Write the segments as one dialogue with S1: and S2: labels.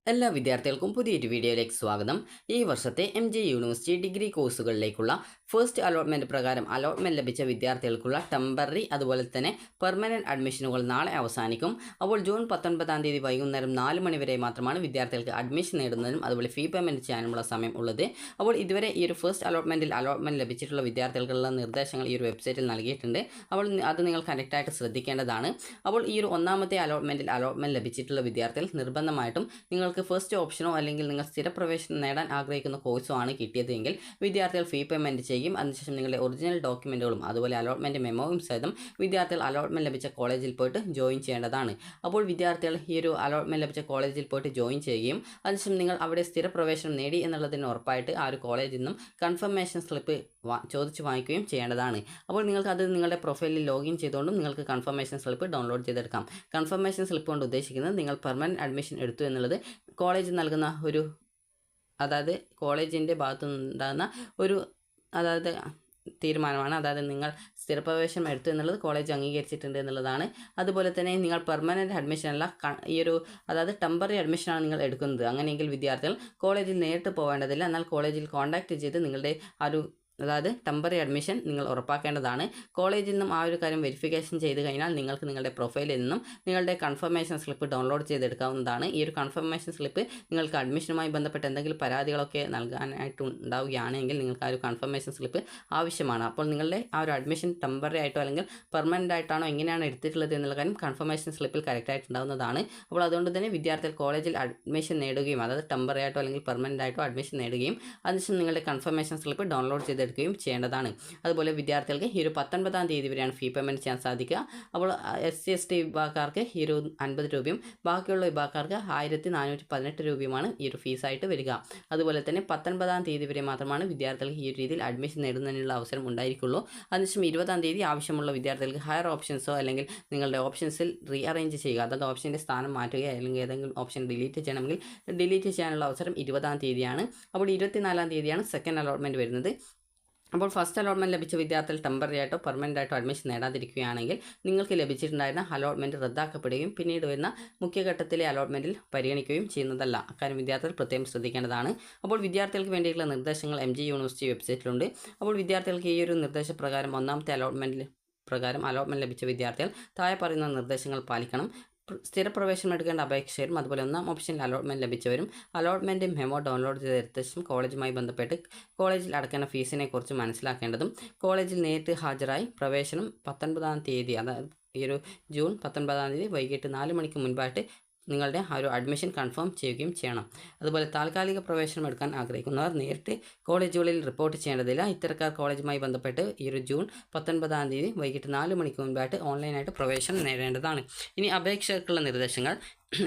S1: എല്ലാ വിദ്യാർത്ഥികൾക്കും പുതിയൊരു വീഡിയോയിലേക്ക് സ്വാഗതം. ഈ വർഷത്തെ MJ യൂണിവേഴ്സിറ്റി ഡിഗ്രി കോഴ്സുകളിലേക്കുള്ള ഫസ്റ്റ് അലോട്ട്മെൻറ്റ് പ്രകാരം അലോട്ട്മെൻറ്റ് ലഭിച്ച വിദ്യാർത്ഥികൾക്കുള്ള ടെമ്പററി അതുപോലെ തന്നെ പെർമനൻറ്റ് അഡ്മിഷനുകൾ നാളെ അവസാനിക്കും. അപ്പോൾ ജൂൺ 19-ാം തീയതി വൈകുന്നേരം 4 മണി വരെ മാത്രമാണ് വിദ്യാർത്ഥികൾക്ക് അഡ്മിഷൻ നേടുന്നതിനും അതുപോലെ ഫീ പേയ്മെൻറ്റ് ചെയ്യാനുമുള്ള സമയം ഉള്ളത്. അപ്പോൾ ഇതുവരെ ഈ ഒരു ഫസ്റ്റ് അലോട്ട്മെൻറ്റ് ലഭിച്ചിട്ടുള്ള വിദ്യാർത്ഥികൾക്കുള്ള നിർദ്ദേശങ്ങൾ ഈ ഒരു വെബ്സൈറ്റിൽ നൽകിയിട്ടുണ്ട്. അപ്പോൾ അത് നിങ്ങൾ കറക്റ്റായിട്ട് ശ്രദ്ധിക്കേണ്ടതാണ്. അപ്പോൾ ഈ ഒരു ഒന്നാമത്തെ അലോട്ട്മെൻറ്റ് ലഭിച്ചിട്ടുള്ള വിദ്യാർത്ഥികൾ നിർബന്ധമായിട്ടും നിങ്ങൾക്ക് ഫസ്റ്റ് ഓപ്ഷനോ അല്ലെങ്കിൽ നിങ്ങൾ സ്ഥിരപ്രവേശനം നേടാൻ ആഗ്രഹിക്കുന്ന കോഴ്സോ ആണ് കിട്ടിയതെങ്കിൽ വിദ്യാർത്ഥികൾ ഫീ പേയ്മെൻറ്റ് ചെയ്യും. അതിനുശേഷം നിങ്ങളുടെ ഒറിജിനൽ ഡോക്യുമെൻറ്റുകളും അതുപോലെ അലോട്ട്മെൻറ്റ് മെമ്മോയും സഹിതം വിദ്യാർത്ഥികൾ അലോട്ട്മെൻറ്റ് ലഭിച്ച കോളേജിൽ പോയിട്ട് ജോയിൻ ചെയ്യേണ്ടതാണ്. അപ്പോൾ വിദ്യാർത്ഥികൾ ഈ ഒരു അലോട്ട്മെൻറ്റ് ലഭിച്ച കോളേജിൽ പോയിട്ട് ജോയിൻ ചെയ്യുകയും അതിനുശേഷം നിങ്ങൾ അവിടെ സ്ഥിരപ്രവേശനം നേടി എന്നുള്ളതിന് ഉറപ്പായിട്ട് ആ ഒരു കോളേജിൽ നിന്നും കൺഫർമേഷൻ സ്ലിപ്പ് ചോദിച്ച് വാങ്ങിക്കുകയും ചെയ്യേണ്ടതാണ്. അപ്പോൾ നിങ്ങൾക്ക് അത് നിങ്ങളുടെ പ്രൊഫൈലിൽ ലോഗിൻ ചെയ്തുകൊണ്ടും നിങ്ങൾക്ക് കൺഫർമേഷൻ സ്ലിപ്പ് ഡൗൺലോഡ് ചെയ്തെടുക്കാം. കൺഫർമേഷൻ സ്ലിപ്പ് കൊണ്ട് ഉദ്ദേശിക്കുന്നത് നിങ്ങൾ പെർമനൻറ്റ് അഡ്മിഷൻ എടുത്തു എന്നുള്ളത് കോളേജ് നൽകുന്ന ഒരു കോളേജിൻ്റെ ഭാഗത്തു നിന്നുണ്ടാകുന്ന ഒരു തീരുമാനമാണ്. നിങ്ങൾ സ്ഥിരപ്രവേശനം എടുത്തു എന്നുള്ളത് കോളേജ് അംഗീകരിച്ചിട്ടുണ്ട് എന്നുള്ളതാണ്. അതുപോലെ തന്നെ നിങ്ങൾ പെർമനൻറ്റ് അഡ്മിഷൻ അല്ല ഈ ഒരു ടെമ്പററി അഡ്മിഷനാണ് നിങ്ങൾ എടുക്കുന്നത്. അങ്ങനെയെങ്കിൽ വിദ്യാർത്ഥികൾ കോളേജിൽ നേരിട്ട് പോകേണ്ടതില്ല. എന്നാൽ കോളേജിൽ കോൺടാക്റ്റ് ചെയ്ത് നിങ്ങളുടെ ടെമ്പററി അഡ്മിഷൻ നിങ്ങൾ ഉറപ്പാക്കേണ്ടതാണ്. കോളേജിൽ നിന്നും ആ ഒരു കാര്യം വെരിഫിക്കേഷൻ ചെയ്ത് കഴിഞ്ഞാൽ നിങ്ങൾക്ക് നിങ്ങളുടെ പ്രൊഫൈലിൽ നിന്നും നിങ്ങളുടെ കൺഫർമേഷൻ സ്ലിപ്പ് ഡൗൺലോഡ് ചെയ്തെടുക്കാവുന്നതാണ്. ഈ ഒരു കൺഫർമേഷൻ സ്ലിപ്പ് നിങ്ങൾക്ക് അഡ്മിഷനുമായി ബന്ധപ്പെട്ട് എന്തെങ്കിലും പരാതികളൊക്കെ നൽകാനായിട്ടുണ്ടാവുകയാണെങ്കിൽ നിങ്ങൾക്ക് ആ ഒരു കൺഫർമേഷൻ സ്ലിപ്പ് ആവശ്യമാണ്. അപ്പോൾ നിങ്ങളുടെ ആ ഒരു അഡ്മിഷൻ ടെമ്പററി ആയിട്ടോ അല്ലെങ്കിൽ പെർമനൻ്റ് ആയിട്ടാണോ എങ്ങനെയാണ് എടുത്തിട്ടുള്ളത് എന്നുള്ള കാര്യം കൺഫർമേഷൻ സ്ലിപ്പിൽ കറക്റ്റായിട്ടുണ്ടാകുന്നതാണ്. അപ്പോൾ അതുകൊണ്ട് തന്നെ വിദ്യാർത്ഥികൾ കോളേജിൽ അഡ്മിഷൻ നേടുകയും ടെമ്പററി ആയിട്ടോ അല്ലെങ്കിൽ പെർമനൻ്റ് ആയിട്ടോ അഡ്മിഷൻ നേടുകയും അതിനുശേഷം നിങ്ങളുടെ കൺഫർമേഷൻ സ്ലിപ്പ് ഡൗൺലോഡ് ചെയ്ത് എടുക്കുകയും ചെയ്യേണ്ടതാണ്. അതുപോലെ വിദ്യാർത്ഥികൾക്ക് ഈ ഒരു 19-ാം തീയതി വരെയാണ് ഫീ പേയ്മെൻറ്റ് ചെയ്യാൻ സാധിക്കുക. അപ്പോൾ SC/ST വിഭാഗക്കാർക്ക് ഈ ഒരു 50 രൂപയും ബാക്കിയുള്ള വിഭാഗക്കാർക്ക് 1418 രൂപയുമാണ് ഈ ഒരു ഫീസായിട്ട് വരിക. അതുപോലെ തന്നെ 19-ാം തീയതി വരെ മാത്രമാണ് വിദ്യാർത്ഥികൾക്ക് ഈ ഒരു രീതിയിൽ അഡ്മിഷൻ നേടുന്നതിനുള്ള അവസരം ഉണ്ടായിരിക്കുള്ളൂ. അതിനുശേഷം 20-ാം തീയതി ആവശ്യമുള്ള വിദ്യാർത്ഥികൾക്ക് ഹയർ ഓപ്ഷൻസോ അല്ലെങ്കിൽ നിങ്ങളുടെ ഓപ്ഷൻസിൽ റീഅറേഞ്ച് ചെയ്യുക, ഓപ്ഷൻ്റെ സ്ഥാനം മാറ്റുക അല്ലെങ്കിൽ ഏതെങ്കിലും ഓപ്ഷൻ ഡിലീറ്റ് ചെയ്യണമെങ്കിൽ ഡിലീറ്റ് ചെയ്യാനുള്ള അവസരം 20-ാം തീയതിയാണ്. അപ്പോൾ 24-ാം തീയതിയാണ് സെക്കൻഡ് അലോട്ട്മെൻറ്റ് വരുന്നത്. അപ്പോൾ ഫസ്റ്റ് അലോട്ട്മെൻറ്റ് ലഭിച്ച വിദ്യാർത്ഥികൾ ടെമ്പററി ആയിട്ടോ പെർമനൻ്റ് ആയിട്ടോ അഡ്മിഷൻ നേടാതിരിക്കുകയാണെങ്കിൽ നിങ്ങൾക്ക് ലഭിച്ചിട്ടുണ്ടായിരുന്ന അലോട്ട്മെൻറ്റ് റദ്ദാക്കപ്പെടുകയും പിന്നീട് വരുന്ന മുഖ്യഘട്ടത്തിലെ അലോട്ട്മെൻറ്റിൽ പരിഗണിക്കുകയും ചെയ്യുന്നതല്ല. അക്കാര്യം വിദ്യാർത്ഥികൾ പ്രത്യേകം ശ്രദ്ധിക്കേണ്ടതാണ്. അപ്പോൾ വിദ്യാർത്ഥികൾക്ക് വേണ്ടിയുള്ള നിർദ്ദേശങ്ങൾ MJ യൂണിവേഴ്സിറ്റി വെബ്സൈറ്റിലുണ്ട്. അപ്പോൾ വിദ്യാർത്ഥികൾക്ക് ഈ ഒരു നിർദ്ദേശപ്രകാരം ഒന്നാമത്തെ അലോട്ട്മെൻറ്റ് ലഭിച്ച വിദ്യാർത്ഥികൾ താഴെ പറയുന്ന നിർദ്ദേശങ്ങൾ പാലിക്കണം. സ്ഥിരപ്രവേശനം എടുക്കേണ്ട അപേക്ഷകരും അതുപോലെ ഒന്നാം ഓപ്ഷനിൽ അലോട്ട്മെൻറ്റ് ലഭിച്ചവരും അലോട്ട്മെൻറ്റ് മെമ്മോ ഡൗൺലോഡ് ചെയ്തെടുത്ത ശേഷം കോളേജുമായി ബന്ധപ്പെട്ട് കോളേജിൽ അടക്കേണ്ട ഫീസിനെ കുറിച്ച് മനസ്സിലാക്കേണ്ടതും കോളേജിൽ നേരിട്ട് ഹാജരായി പ്രവേശനം 19-ാം തീയതി ഈ ഒരു ജൂൺ 19-ാം തീയതി വൈകിട്ട് 4 മണിക്ക് മുൻപായിട്ട് നിങ്ങളുടെ ആ ഒരു അഡ്മിഷൻ കൺഫേം ചെയ്യുകയും ചെയ്യണം. അതുപോലെ താൽക്കാലിക പ്രവേശനം എടുക്കാൻ ആഗ്രഹിക്കുന്നവർ നേരിട്ട് കോളേജുകളിൽ റിപ്പോർട്ട് ചെയ്യേണ്ടതില്ല. ഇത്തരക്കാർ കോളേജുമായി ബന്ധപ്പെട്ട് ഈ ഒരു ജൂൺ 19-ാം തീയതി വൈകിട്ട് 4 മണിക്ക് മുൻപായിട്ട് ഓൺലൈനായിട്ട് പ്രവേശനം നേടേണ്ടതാണ്. ഇനി അപേക്ഷകർക്കുള്ള നിർദ്ദേശങ്ങൾ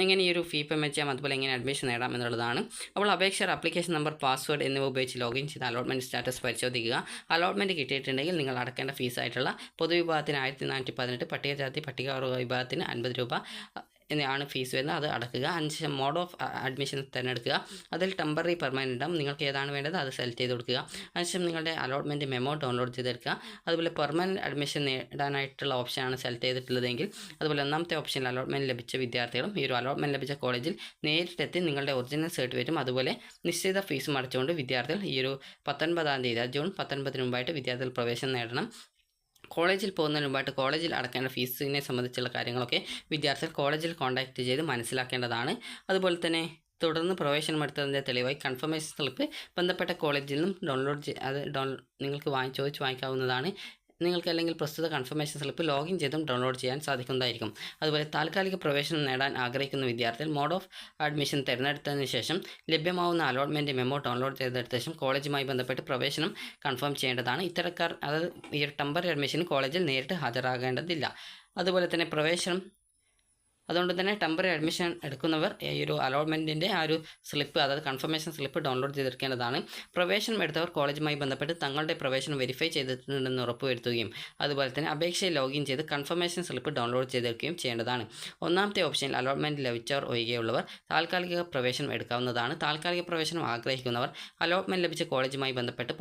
S1: എങ്ങനെ ഈ ഒരു ഫീ പേയ്മെൻറ്റ് ചെയ്യാം അതുപോലെ എങ്ങനെ അഡ്മിഷൻ നേടാം എന്നുള്ളതാണ്. അപ്പോൾ അപേക്ഷകർ ആപ്ലിക്കേഷൻ നമ്പർ, പാസ്വേഡ് എന്നിവ ഉപയോഗിച്ച് ലോഗിൻ ചെയ്ത് അലോട്ട്മെൻറ്റ് സ്റ്റാറ്റസ് പരിശോധിക്കുക. അലോട്ട്മെൻറ്റ് കിട്ടിയിട്ടുണ്ടെങ്കിൽ നിങ്ങൾ അടക്കേണ്ട ഫീസായിട്ടുള്ള പൊതുവിഭാഗത്തിന് 1418, പട്ടികജാതി പട്ടികവർഗ വിഭാഗത്തിന് 50 രൂപ എന്നാണ് ഫീസ് വരുന്നത്. അത് അടക്കുക. അതിനുശേഷം മോഡ് ഓഫ് അഡ്മിഷൻ തിരഞ്ഞെടുക്കുക. അതിൽ ടെമ്പററി പെർമനൻ്റ് ഉണ്ടാകും. നിങ്ങൾക്ക് ഏതാണ് വേണ്ടത് അത് സെലക്ട് ചെയ്ത് കൊടുക്കുക. അതിനുശേഷം നിങ്ങളുടെ അലോട്ട്മെൻറ്റ് മെമ്മോ ഡൗൺലോഡ് ചെയ്തെടുക്കുക. അതുപോലെ പെർമനൻറ്റ് അഡ്മിഷൻ നേടാനായിട്ടുള്ള ഓപ്ഷനാണ് സെലക്ട് ചെയ്തിട്ടുള്ളതെങ്കിൽ അതുപോലെ ഒന്നാമത്തെ ഓപ്ഷനിൽ അലോട്ട്മെൻറ്റ് ലഭിച്ച വിദ്യാർത്ഥികളും ഈ ഒരു അലോട്ട്മെൻറ്റ് ലഭിച്ച കോളേജിൽ നേരിട്ടെത്തി നിങ്ങളുടെ ഒറിജിനൽ സർട്ടിഫിക്കറ്റും അതുപോലെ നിശ്ചിത ഫീസും അടച്ചുകൊണ്ട് വിദ്യാർത്ഥികൾ ഈ ഒരു 19-ാം തീയതി ജൂൺ 19-ന് മുമ്പായിട്ട് വിദ്യാർത്ഥികൾ പ്രവേശനം നേടണം. കോളേജിൽ പോകുന്നതിന് മുമ്പായിട്ട് കോളേജിൽ അടക്കേണ്ട ഫീസിനെ സംബന്ധിച്ചുള്ള കാര്യങ്ങളൊക്കെ വിദ്യാർത്ഥികൾ കോളേജിൽ കോൺടാക്റ്റ് ചെയ്ത് മനസ്സിലാക്കേണ്ടതാണ്. അതുപോലെ തന്നെ തുടർന്ന് പ്രവേശനം എടുത്തതിൻ്റെ തെളിവായി കൺഫർമേഷൻ സ്ലിപ്പ് ബന്ധപ്പെട്ട കോളേജിൽ നിന്നും നിങ്ങൾക്ക് ചോദിച്ച് വാങ്ങിക്കാവുന്നതാണ്. നിങ്ങൾക്ക് അല്ലെങ്കിൽ പ്രസ്തുത കൺഫർമേഷൻ സ്ലിപ്പ് ലോഗിൻ ചെയ്തും ഡൗൺലോഡ് ചെയ്യാൻ സാധിക്കുന്നതായിരിക്കും. അതുപോലെ താൽക്കാലിക പ്രവേശനം നേടാൻ ആഗ്രഹിക്കുന്ന വിദ്യാർത്ഥികൾ മോഡ് ഓഫ് അഡ്മിഷൻ തിരഞ്ഞെടുത്തതിന് ശേഷം ലഭ്യമാവുന്ന അലോട്ട്മെൻറ്റ് മെമ്മോ ഡൗൺലോഡ് ചെയ്തെടുത്ത ശേഷം കോളേജുമായി ബന്ധപ്പെട്ട് പ്രവേശനം കൺഫേം ചെയ്യേണ്ടതാണ്. ഇത്തരക്കാർ ഈ ഒരു ടെമ്പററി അഡ്മിഷന് കോളേജിൽ നേരിട്ട് ഹാജരാകേണ്ടതില്ല. അതുപോലെ തന്നെ അതുകൊണ്ട് തന്നെ ടെമ്പററി അഡ്മിഷൻ എടുക്കുന്നവർ ഈ ഒരു അലോട്ട്മെൻറ്റിൻ്റെ ആ ഒരു സ്ലിപ്പ് കൺഫർമേഷൻ സ്ലിപ്പ് ഡൗൺലോഡ് ചെയ്തെടുക്കേണ്ടതാണ്. പ്രവേശനം എടുത്തവർ കോളേജുമായി ബന്ധപ്പെട്ട് തങ്ങളുടെ പ്രവേശനം വെരിഫൈ ചെയ്തിട്ടുണ്ടെന്ന് ഉറപ്പുവരുത്തുകയും അതുപോലെ തന്നെ അപേക്ഷയിൽ ലോഗിൻ ചെയ്ത് കൺഫർമേഷൻ സ്ലിപ്പ് ഡൗൺലോഡ് ചെയ്തെടുക്കുകയും ചെയ്യേണ്ടതാണ്. ഒന്നാമത്തെ ഓപ്ഷനിൽ അലോട്ട്മെൻറ്റ് ലഭിച്ചവർ ഒഴികെയുള്ളവർ താൽക്കാലിക പ്രവേശനം എടുക്കാവുന്നതാണ്. താൽക്കാലിക പ്രവേശനം ആഗ്രഹിക്കുന്നവർ അലോട്ട്മെൻറ്റ് ലഭിച്ച കോളേജുമായി ബന്ധപ്പെട്ട്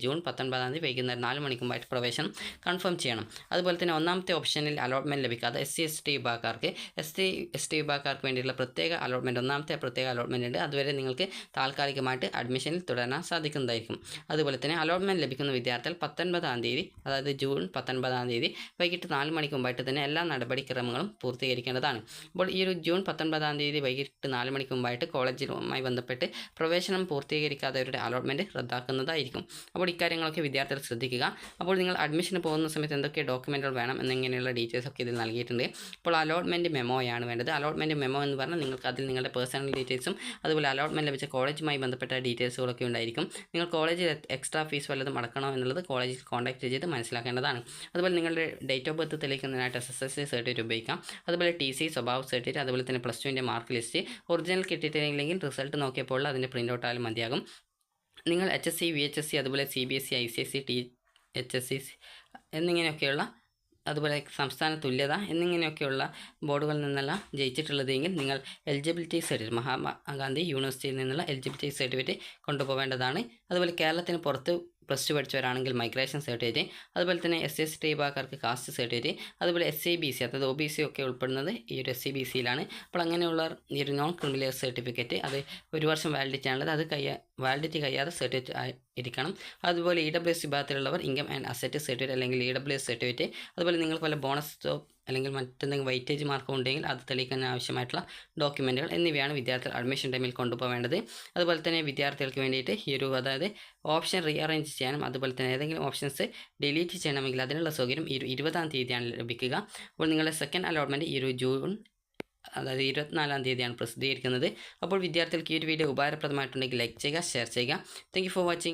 S1: ജൂൺ 19-ാം തീയതി വൈകുന്നേരം 4 മണിക്കുമായിട്ട് പ്രവേശനം കൺഫേം ചെയ്യണം. അതുപോലെ തന്നെ ഒന്നാമത്തെ ഓപ്ഷനിൽ അലോട്ട്മെൻറ്റ് ലഭിക്കാത്ത SC/ST വിഭാഗക്കാർക്ക് ST വിഭാഗക്കാർക്ക് വേണ്ടിയുള്ള പ്രത്യേക അലോട്ട്മെൻറ്റ്, ഒന്നാമത്തെ പ്രത്യേക അലോട്ട്മെൻറ്റ് ഉണ്ട്. അതുവരെ നിങ്ങൾക്ക് താൽക്കാലികമായിട്ട് അഡ്മിഷനിൽ തുടരാൻ സാധിക്കുന്നതായിരിക്കും. അതുപോലെ തന്നെ അലോട്ട്മെൻറ്റ് ലഭിക്കുന്ന വിദ്യാർത്ഥികൾ 19-ാം തീയതി, അതായത് ജൂൺ 19-ാം തീയതി വൈകിട്ട് 4 മണിക്ക് മുമ്പായിട്ട് തന്നെ എല്ലാ നടപടിക്രമങ്ങളും പൂർത്തീകരിക്കേണ്ടതാണ്. അപ്പോൾ ഈ ഒരു ജൂൺ 19-ാം തീയതി വൈകിട്ട് 4 മണിക്ക് മുമ്പായിട്ട് കോളേജുമായി ബന്ധപ്പെട്ട് പ്രവേശനം പൂർത്തീകരിക്കാത്തവരുടെ അലോട്ട്മെൻറ്റ് റദ്ദാക്കുന്നതായിരിക്കും. അപ്പോൾ ഇക്കാര്യങ്ങളൊക്കെ വിദ്യാർത്ഥികൾ ശ്രദ്ധിക്കുക. അപ്പോൾ നിങ്ങൾ അഡ്മിഷന് പോകുന്ന സമയത്ത് എന്തൊക്കെ ഡോക്യുമെൻറ്റുകൾ വേണം എന്നിങ്ങനെയുള്ള ഡീറ്റെയിൽസ് ഒക്കെ ഇതിൽ നൽകിയിട്ടുണ്ട്. അപ്പോൾ അലോട്ട്മെൻറ്റ് മെമ്മോയാണ് വേണ്ടത്. അലോട്ട്മെൻറ്റ് മെമ്മോ എന്ന് പറഞ്ഞാൽ നിങ്ങൾക്ക് അതിൽ നിങ്ങളുടെ പേഴ്സണൽ ഡീറ്റെയിൽസും അതുപോലെ അലോട്ട്മെൻറ്റ് ലഭിച്ച കോളേജുമായി ബന്ധപ്പെട്ട ഡീറ്റെയിൽസുകളൊക്കെ ഉണ്ടായിരിക്കും. നിങ്ങൾ കോളേജിൽ എക്സ്ട്രാ ഫീസ് വല്ലതും അടക്കണോ എന്നുള്ളത് കോളേജിൽ കോൺടാക്ട് ചെയ്ത് മനസ്സിലാക്കേണ്ടതാണ്. അതുപോലെ നിങ്ങളുടെ ഡേറ്റ് ഓഫ് ബർത്ത് തെളിയിക്കുന്നതിനായിട്ട് SSLC സർട്ടിഫിക്കറ്റ് ഉപയോഗിക്കാം. അതുപോലെ TC, സ്വഭാവ സർട്ടിഫിക്കറ്റ്, അതുപോലെ തന്നെ +2ൻ്റെ മാർക്ക് ലിസ്റ്റ്. ഒറിജിനൽ കിട്ടിയിട്ടില്ലെങ്കിൽ റിസൾട്ട് നോക്കിയപ്പോൾ അതിൻ്റെ പ്രിൻ്റ് ഔട്ട് ആയാലും മതിയാകും. നിങ്ങൾ HSC, VHSC, അതുപോലെ CBSE, ICSE, THSC എന്നിങ്ങനെയൊക്കെയുള്ള, അതുപോലെ സംസ്ഥാന തുല്യത എന്നിങ്ങനെയൊക്കെയുള്ള ബോർഡുകളിൽ നിന്നെല്ലാം ജയിച്ചിട്ടുള്ളതെങ്കിൽ നിങ്ങൾ എലിജിബിലിറ്റി സർട്ടിഫിക്കറ്റ്, മഹാത്മാഗാന്ധി യൂണിവേഴ്സിറ്റിയിൽ നിന്നുള്ള എലിജിബിലിറ്റി സർട്ടിഫിക്കറ്റ് കൊണ്ടുപോകേണ്ടതാണ്. അതുപോലെ കേരളത്തിന് പുറത്ത് +2 പഠിച്ചവരാണെങ്കിൽ മൈഗ്രേഷൻ സർട്ടിഫിക്കറ്റ്, അതുപോലെ തന്നെ SC/ST വിഭാഗക്കാർക്ക് കാസ്റ്റ് സർട്ടിഫിക്കറ്റ്, അതുപോലെ SCBC, അതായത് OBC ഒക്കെ ഉൾപ്പെടുന്നത് ഈ ഒരു SCBCയിലാണ്. അപ്പോൾ അങ്ങനെയുള്ള ഈ ഒരു നോൺ ക്രിമിനൽ സർട്ടിഫിക്കറ്റ്, അത് 1 വർഷം വാലിഡിറ്റി ആണുള്ളത്, അത് വാലിഡിറ്റി കഴിയാതെ സർട്ടിഫിക്കറ്റ് ഇരിക്കണം. അതുപോലെ EWS വിഭാഗത്തിലുള്ളവർ ഇൻകം ആൻഡ് അസറ്റ് സർട്ടിഫിക്കറ്റ് അല്ലെങ്കിൽ EWS സർട്ടിഫിക്കറ്റ്, അതുപോലെ നിങ്ങൾക്ക് വല്ല ബോണസ് അല്ലെങ്കിൽ മറ്റെന്തെങ്കിലും വെയിറ്റേജ് മാർക്കം ഉണ്ടെങ്കിൽ അത് തെളിയിക്കാൻ ആവശ്യമായിട്ടുള്ള ഡോക്യുമെൻറ്റുകൾ എന്നിവയാണ് വിദ്യാർത്ഥികൾ അഡ്മിഷൻ ടൈമിൽ കൊണ്ടുപോകേണ്ടത്. അതുപോലെ തന്നെ വിദ്യാർത്ഥികൾക്ക് വേണ്ടിയിട്ട് ഈ ഒരു, അതായത് ഓപ്ഷൻ റീഅറേഞ്ച് ചെയ്യാനും അതുപോലെ തന്നെ ഏതെങ്കിലും ഓപ്ഷൻസ് ഡിലീറ്റ് ചെയ്യണമെങ്കിൽ അതിനുള്ള സൗകര്യം ഈ 20-ാം തീയതിയാണ് ലഭിക്കുക. അപ്പോൾ നിങ്ങളുടെ സെക്കൻഡ് അലോട്ട്മെൻറ്റ് ഈ ഒരു ജൂൺ, അതായത് 24-ാം തീയതിയാണ് പ്രസിദ്ധീകരിക്കുന്നത്. അപ്പോൾ വിദ്യാർത്ഥികൾക്ക് ഈ ഒരു വീഡിയോ ഉപകാരപ്രദമായിട്ടുണ്ടെങ്കിൽ ലൈക്ക് ചെയ്യുക, ഷെയർ ചെയ്യുക. Thank you for watching.